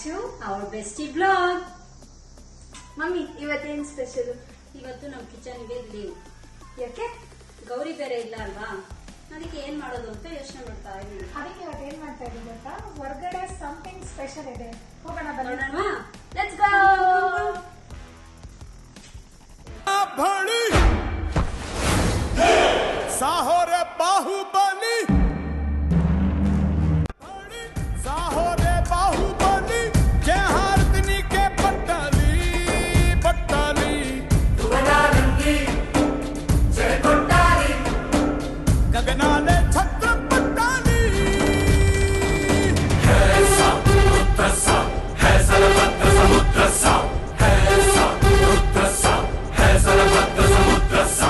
to our bestie vlog. Mummy ಇವತ್ತೇನು special? ಇವತ್ತು ನಮ್ಮ ಕಿಚನ್ಗೆ ಲೀವ್. ಯಾಕೆ? ಗೌರಿ ಬೇರೆ ಇಲ್ಲ ಅಲ್ವಾ, ಅದಕ್ಕೆ ಏನ್ ಮಾಡೋದು ಅಂತ ಯೋಚನೆ ಮಾಡ್ತಾ ಇದ್ದೀನಿ. ಅದಕ್ಕೆ ಇವತ್ತು ಏನ್ ಮಾಡ್ತಾ ಇದ್ದೀವಿ ಗೊತ್ತಾ? ಹೊರಗಡೆ ಸಮಥಿಂಗ್ ಸ್ಪೆಷಲ್ ಇದೆ, ಹೋಗೋಣ ಬನ್ನಿ. ನೋಡೋಣ, ಲೆಟ್ಸ್ ಗೋ. साहोरे बाहुबली साहोरे बाहुबली जय हारदनी के पट्टाली पट्टाली तुवनारंगी जय पट्टाली गगनाले छत्र पट्टाली है समुद्र सा है सरभद्र समुद्र सा है समुद्र सा है सरभद्र समुद्र सा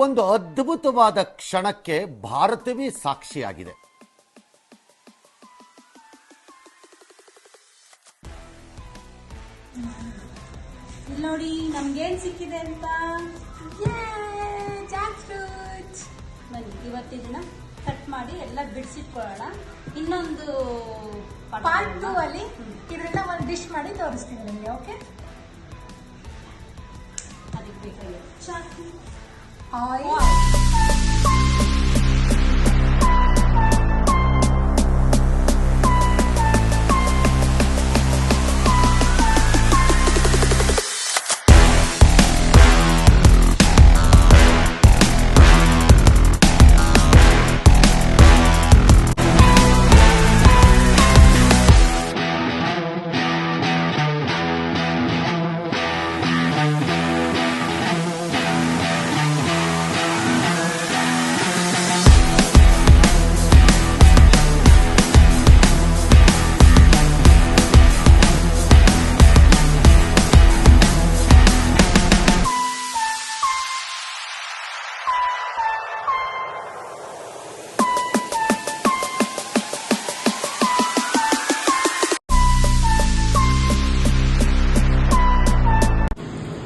ಒಂದು ಅದ್ಭುತವಾದ ಕ್ಷಣಕ್ಕೆ ಭಾರತವೇ ಸಾಕ್ಷಿಯಾಗಿದೆ. ಇಲ್ಲಿ ನೋಡಿ ನಮ್ಗೇನ್ ಸಿಕ್ಕಿದೆ ಅಂತ. Jack fruit. ಬನ್ನಿ ಇವತ್ತಿನ ಕಟ್ ಮಾಡಿ ಎಲ್ಲ ಬಿಡಿಸಿಟ್ಕೊಳ್ಳೋಣ. ಇನ್ನೊಂದು ಪಾರ್ಟ್ 2 ಅಲ್ಲಿ ಇದನ್ನ ಒಂದು ಡಿಶ್ ಮಾಡಿ ತೋರಿಸ್ತೀನಿ ನಿಮಗೆ. ಓಕೆ, ಅದಕ್ಕೆ ಬೇಕಾಗಿರೋ ಆಯಿಲ್,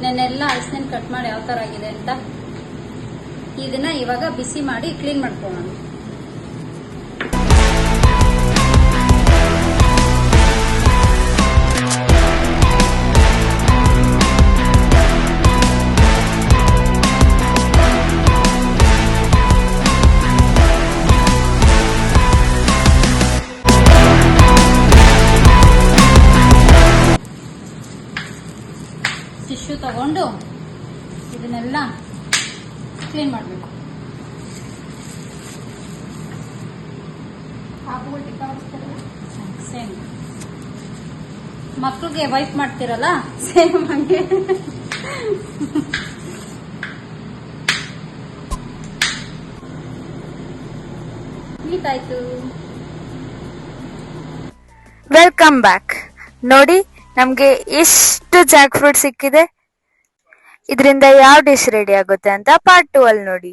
ನೆನ್ನೆಲ್ಲ ಹಲಸಿನ ಕಟ್ ಮಾಡಿ ಯಾವ ತರ ಆಗಿದೆ ಅಂತ. ಇದನ್ನ ಇವಾಗ ಬಿಸಿ ಮಾಡಿ ಕ್ಲೀನ್ ಮಾಡ್ಕೊಳ್ಳೋಣ. ಟಿಶ್ಯೂ ತಗೊಂಡು ಇದನ್ನೆಲ್ಲ ಕ್ಲೀನ್ ಮಾಡಬೇಕು. ಪಾಪುಗಳು ಟಿಕ್ಕ ಹೊಡಿಸ್ತಾರಲ್ಲ, ಸೇಮ್ ಮಕ್ಳಿಗೆ ವೈಪ್ ಮಾಡ್ತಿರಲ್ಲ, ಸೇಮ್ ಹಂಗೆ. ನೀಟಾಯ್ತು. Welcome back. ನೋಡಿ ನಮ್ಗೆ ಎಷ್ಟು ಜಾಕ್ ಫ್ರೂಟ್ ಸಿಕ್ಕಿದೆ. ಇದರಿಂದ ಯಾವ ಡಿಶ್ ರೆಡಿ ಆಗುತ್ತೆ ಅಂತ ಪಾರ್ಟ್ 2 ಅಲ್ಲಿ ನೋಡಿ.